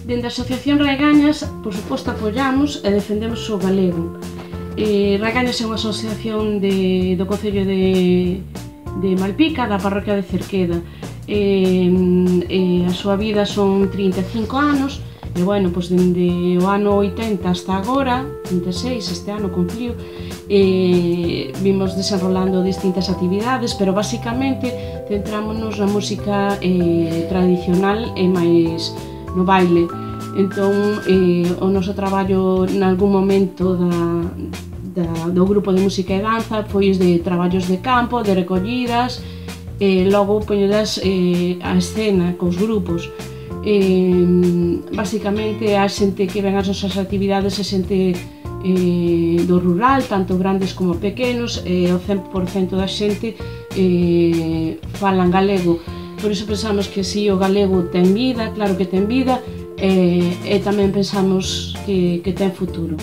Dende a Asociación Raigañas, por suposto, apoiamos e defendemos o galego. Raigañas é unha asociación do Concello de Malpica, da parroquia de Cerqueda. A súa vida son 35 anos, e, bueno, pois, dende o ano 80 hasta agora, 36, este ano cumpliu, vimos desenrolando distintas actividades, pero basicamente centrámonos na música tradicional e máis no baile. Entón, o noso traballo nalgún momento do grupo de música e danza foi de traballos de campo, de recollidas, logo poñelas a escena cos grupos. Basicamente, a xente que ven as nosas actividades é xente do rural, tanto grandes como pequenos, e o 100% da xente falan galego. Por iso pensamos que si o galego ten vida, claro que ten vida, e tamén pensamos que ten futuro.